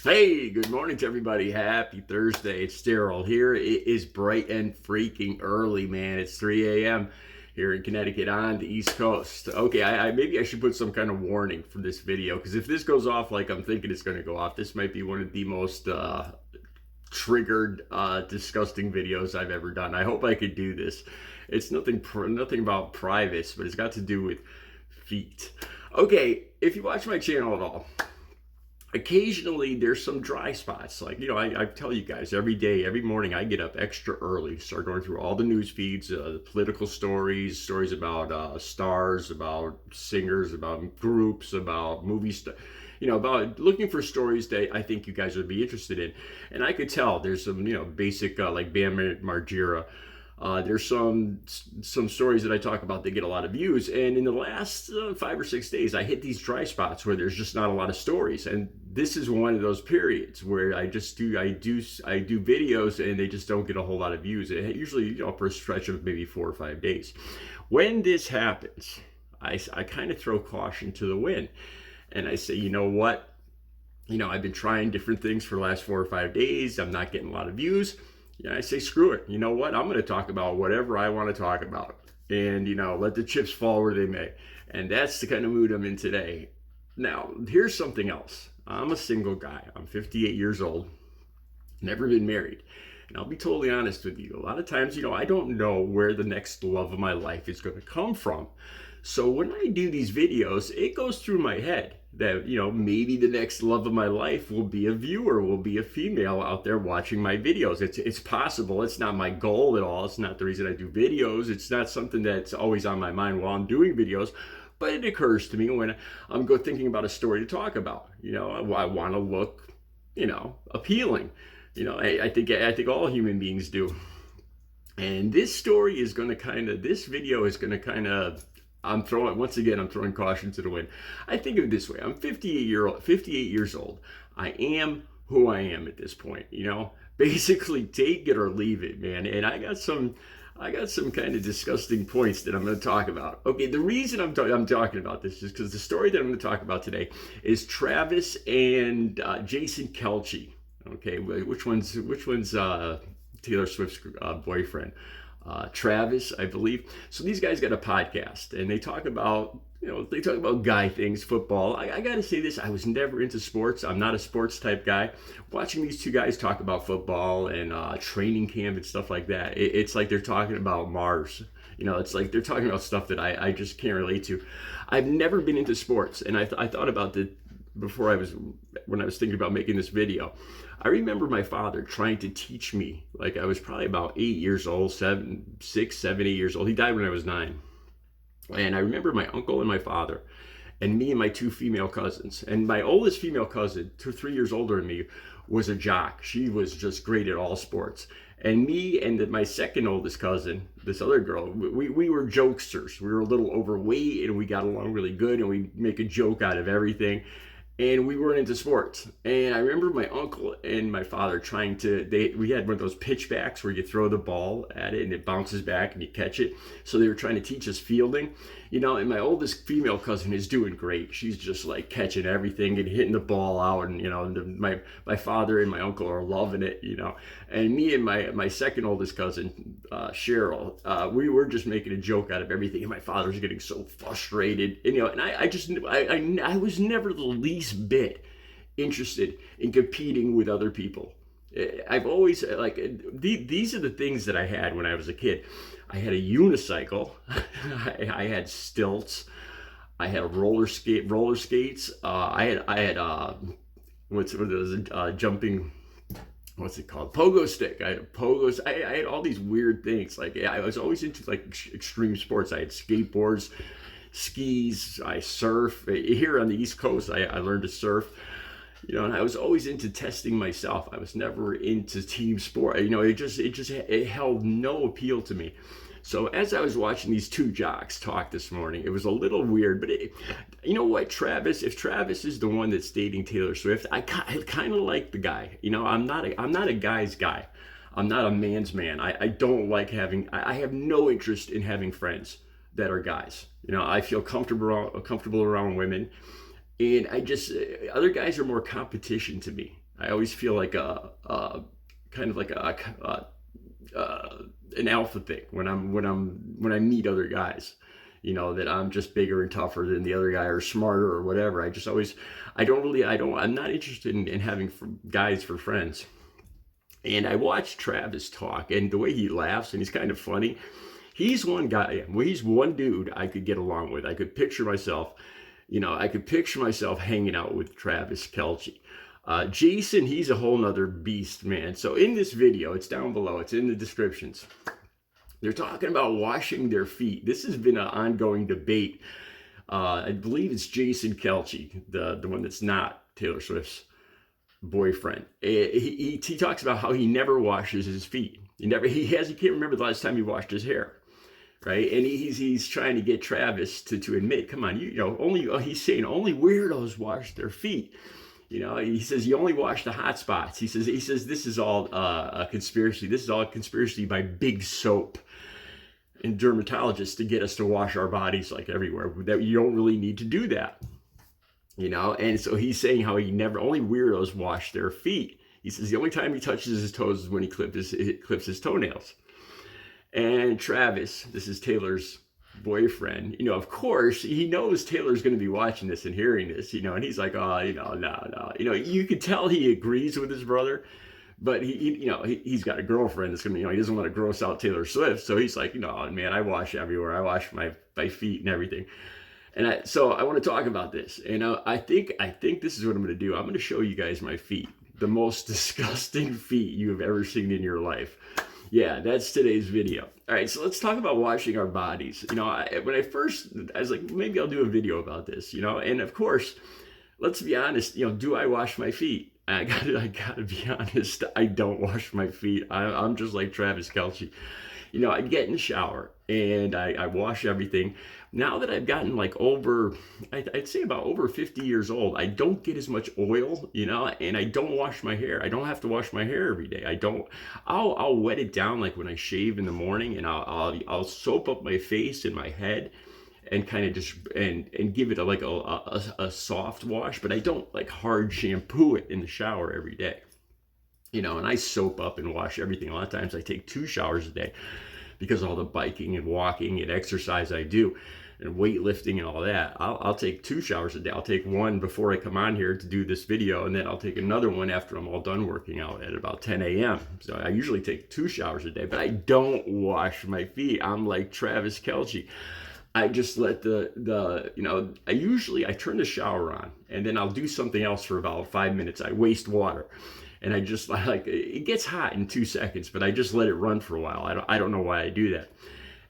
Hey, good morning to everybody. Happy Thursday. It's Daryl here. It is bright and freaking early, man. It's 3 a.m. here in Connecticut on the East Coast. Okay, maybe I should put some kind of warning for this video because if this goes off like I'm thinking it's going to go off, this might be one of the most triggered, disgusting videos I've ever done. I hope I could do this. It's nothing about privates, but it's got to do with feet. Okay, if you watch my channel at all, occasionally there's some dry spots. Like, I tell you guys every day, every morning, I get up extra early, start going through all the news feeds, the political stories about stars, about singers, about groups, about movies, about looking for stories that I think you guys would be interested in. And I could tell there's some, basic, like Bam Margera. There's some stories that I talk about that get a lot of views, and in the last 5 or 6 days, I hit these dry spots where there's just not a lot of stories, and this is one of those periods where I do videos and they just don't get a whole lot of views. It usually, for a stretch of maybe 4 or 5 days. When this happens, I kind of throw caution to the wind, and I say, you know what? I've been trying different things for the last 4 or 5 days. I'm not getting a lot of views. Yeah, I say, screw it. You know what? I'm going to talk about whatever I want to talk about. And, let the chips fall where they may. And that's the kind of mood I'm in today. Now, here's something else. I'm a single guy. I'm 58 years old. Never been married. And I'll be totally honest with you. A lot of times, I don't know where the next love of my life is going to come from. So when I do these videos, it goes through my head that, maybe the next love of my life will be a viewer, will be a female out there watching my videos. It's possible. It's not my goal at all. It's not the reason I do videos. It's not something that's always on my mind while I'm doing videos. But it occurs to me when I'm thinking about a story to talk about. I want to look, appealing. I think all human beings do. And this story is going to this video is going to I'm throwing caution to the wind. I think of it this way. I'm 58 years old. I am who I am at this point, Basically take it or leave it, man. And I got some kind of disgusting points that I'm going to talk about. Okay, the reason I'm talking about this is because the story that I'm going to talk about today is Travis and Jason Kelce. Okay, which one's Taylor Swift's boyfriend? Travis, I believe. So these guys got a podcast, and they talk about guy things, football. I got to say this: I was never into sports. I'm not a sports type guy. Watching these two guys talk about football and training camp and stuff like that, it's like they're talking about Mars. It's like they're talking about stuff that I just can't relate to. I've never been into sports, and I thought about that when I was thinking about making this video. I remember my father trying to teach me, like I was probably about 8 years old, 6, 7, 8 years old. He died when I was 9. And I remember my uncle and my father and me and my two female cousins. And my oldest female cousin, 3 years older than me, was a jock. She was just great at all sports. And me and my second oldest cousin, this other girl, we were jokesters. We were a little overweight and we got along really good and we make a joke out of everything. And we weren't into sports. And I remember my uncle and my father we had one of those pitchbacks where you throw the ball at it and it bounces back and you catch it. So they were trying to teach us fielding, and my oldest female cousin is doing great. She's just like catching everything and hitting the ball out. And, my father and my uncle are loving it, And me and my second oldest cousin, Cheryl, we were just making a joke out of everything. And my father's getting so frustrated. And I was never the least bit interested in competing with other people. I've always these are the things that I had when I was a kid. I had a unicycle. I had stilts. I had roller skates. I had what's those jumping. What's it called? Pogo stick. I had pogos. I had all these weird things. I was always into extreme sports. I had skateboards, skis. I surf here on the East Coast. I learned to surf. And I was always into testing myself. I was never into team sport. It held no appeal to me. So as I was watching these two jocks talk this morning, it was a little weird, but you know what, if Travis is the one that's dating Taylor Swift, I kind of like the guy. I'm not a guy's guy. I'm not a man's man. I don't like I have no interest in having friends that are guys. I feel comfortable around women. And other guys are more competition to me. I always feel like kind of like an alpha thing when I meet other guys, you know, that I'm just bigger and tougher than the other guy or smarter or whatever. I'm not interested in having guys for friends. And I watched Travis talk, and the way he laughs, and he's kind of funny. He's one guy, well, he's one dude I could get along with. I could picture myself, hanging out with Travis Kelce. Jason, he's a whole nother beast, man. So in this video, it's down below, it's in the descriptions. They're talking about washing their feet. This has been an ongoing debate. I believe it's Jason Kelce, the one that's not Taylor Swift's boyfriend. He talks about how he never washes his feet. He can't remember the last time he washed his hair, right? And he's trying to get Travis to admit, come on, he's saying only weirdos wash their feet. He says you only wash the hot spots. He says this is all a conspiracy. This is all a conspiracy by Big Soap and dermatologists to get us to wash our bodies like everywhere. That you don't really need to do that. And so he's saying how only weirdos wash their feet. He says the only time he touches his toes is when he clips his toenails. And Travis, this is Taylor's boyfriend, of course, he knows Taylor's going to be watching this and hearing this, and he's like, oh, no. You could tell he agrees with his brother, but he's got a girlfriend that's going to be, he doesn't want to gross out Taylor Swift. So he's like, man, I wash everywhere. I wash my feet and everything. And so I want to talk about this. And I think this is what I'm going to do. I'm going to show you guys my feet, the most disgusting feet you have ever seen in your life. Yeah, that's today's video. All right, so let's talk about washing our bodies. When I was like, maybe I'll do a video about this, and of course, let's be honest, do I wash my feet? I gotta be honest, I don't wash my feet. I'm just like Travis Kelce. I get in the shower and I wash everything. Now that I've gotten I'd say about over 50 years old, I don't get as much oil, and I don't wash my hair. I don't have to wash my hair every day. I'll wet it down like when I shave in the morning, and I'll soap up my face and my head and kind of just and give it a soft wash, but I don't hard shampoo it in the shower every day. And I soap up and wash everything. A lot of times I take 2 showers a day because of all the biking and walking and exercise I do and weightlifting and all that. I'll take 2 showers a day. I'll take one before I come on here to do this video, and then I'll take another one after I'm all done working out at about 10 a.m. So I usually take 2 showers a day, but I don't wash my feet. I'm like Travis Kelce. I just let I turn the shower on, and then I'll do something else for about 5 minutes. I waste water. And I just it gets hot in 2 seconds, but I just let it run for a while. I don't know why I do that.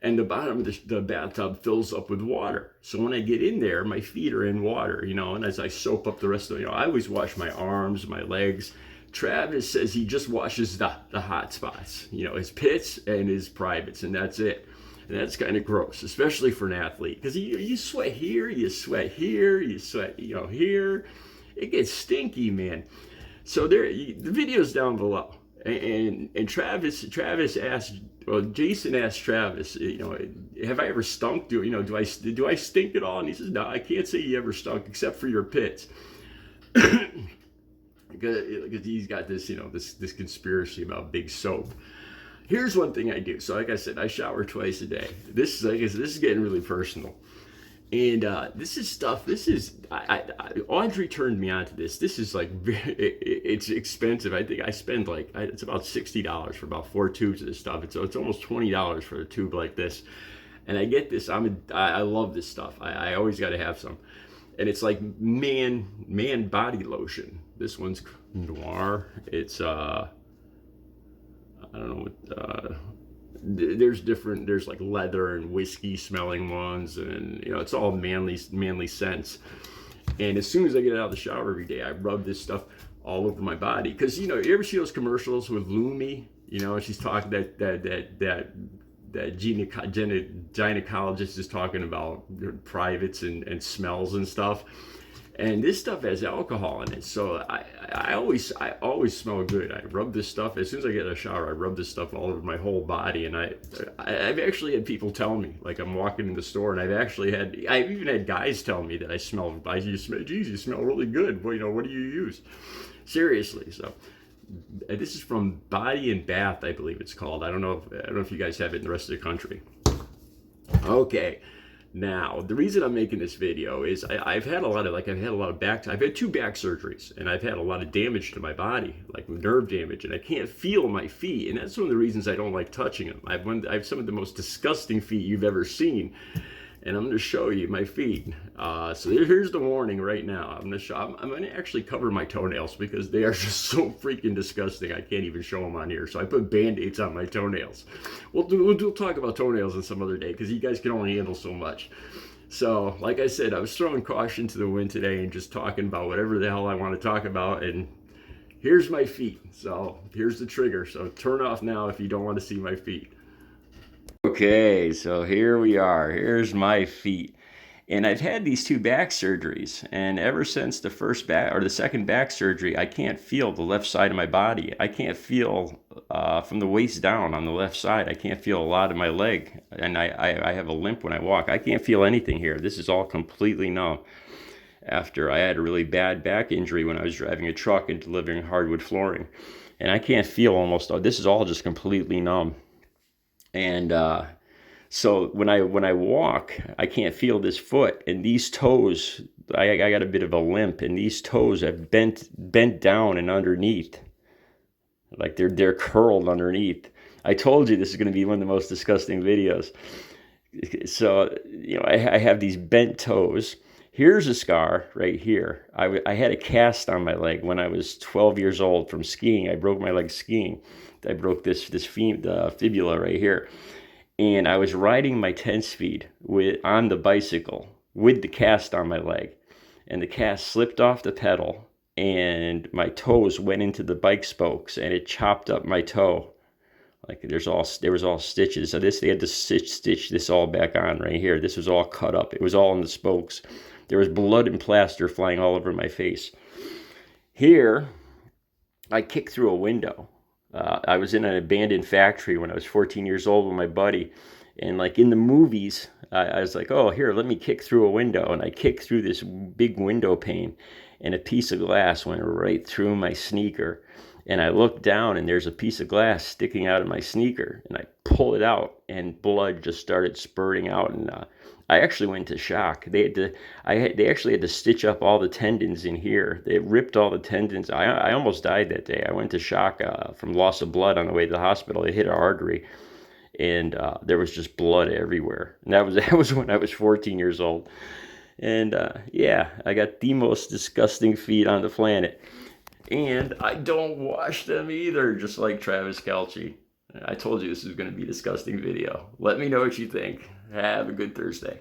And the bottom of the bathtub fills up with water. So when I get in there, my feet are in water, and as I soap up the rest of I always wash my arms, my legs. Travis says he just washes the hot spots, his pits and his privates, and that's it. And that's kind of gross, especially for an athlete, because you sweat here, you sweat here, you sweat, here. It gets stinky, man. So the video's down below, and Jason asked Travis, have I ever stunk? Do I stink at all? And he says, no, I can't say you ever stunk except for your pits, because he's got this, this conspiracy about Big Soap. Here's one thing I do. So like I said, I shower twice a day. This is getting really personal. And Audrey turned me on to this. This is it's expensive. I think I spend it's about $60 for about 4 tubes of this stuff. It's almost $20 for a tube like this. And I get this. I love this stuff. I always got to have some. And it's like man body lotion. This one's Noir. It's I don't know what. There's like leather and whiskey smelling ones, and it's all manly scents. And as soon as I get out of the shower every day, I rub this stuff all over my body, because you ever see those commercials with Lumi, she's talking that gynecologist is talking about privates and smells and stuff. And this stuff has alcohol in it, so I always smell good. I rub this stuff as soon as I get out of the shower. I rub this stuff all over my whole body, and I've actually had people tell me, I'm walking in the store, and I've even had guys tell me that I smell. You smell really good. Well, what do you use? Seriously. So this is from Body and Bath, I believe it's called. I don't know if you guys have it in the rest of the country. Okay. Now, the reason I'm making this video is I've had a lot of I've had 2 back surgeries, and I've had a lot of damage to my body, like nerve damage, and I can't feel my feet, and that's one of the reasons I don't like touching them. I have some of the most disgusting feet you've ever seen, and I'm going to show you my feet. So here's the warning right now. I'm going to actually cover my toenails because they are just so freaking disgusting. I can't even show them on here. So I put Band-Aids on my toenails. We'll talk about toenails in some other day because you guys can only handle so much. So like I said, I was throwing caution to the wind today and just talking about whatever the hell I want to talk about. And here's my feet. So here's the trigger. So turn off now if you don't want to see my feet. Okay, so here we are. Here's my feet. And I've had these 2 back surgeries, and ever since the second back surgery, I can't feel the left side of my body. I can't feel from the waist down on the left side. I can't feel a lot of my leg, and I have a limp when I walk. I can't feel anything here. This is all completely numb. After I had a really bad back injury when I was driving a truck and delivering hardwood flooring, and I can't feel this is all just completely numb. And so when I walk, I can't feel this foot, and these toes, I got a bit of a limp, and these toes have bent down and underneath, like they're curled underneath. I told you this is going to be one of the most disgusting videos. So I have these bent toes. Here's a scar right here. I had a cast on my leg when I was 12 years old from skiing. I broke my leg skiing. I broke the fibula right here. And I was riding my 10-speed on the bicycle with the cast on my leg. And the cast slipped off the pedal, and my toes went into the bike spokes, and it chopped up my toe. Like there was all stitches. So they had to stitch this all back on right here. This was all cut up. It was all in the spokes. There was blood and plaster flying all over my face. Here, I kicked through a window. I was in an abandoned factory when I was 14 years old with my buddy. And like in the movies, I was like, oh, here, let me kick through a window. And I kicked through this big window pane, and a piece of glass went right through my sneaker. And I looked down, and there's a piece of glass sticking out of my sneaker. And I pulled it out, and blood just started spurting out. And I actually went into shock. They actually had to stitch up all the tendons in here. They ripped all the tendons. I almost died that day. I went to shock from loss of blood on the way to the hospital. It hit an artery, and there was just blood everywhere. And that was when I was 14 years old. And yeah, I got the most disgusting feet on the planet. And I don't wash them either, just like Travis Kelce. I told you this was going to be a disgusting video. Let me know what you think. Have a good Thursday.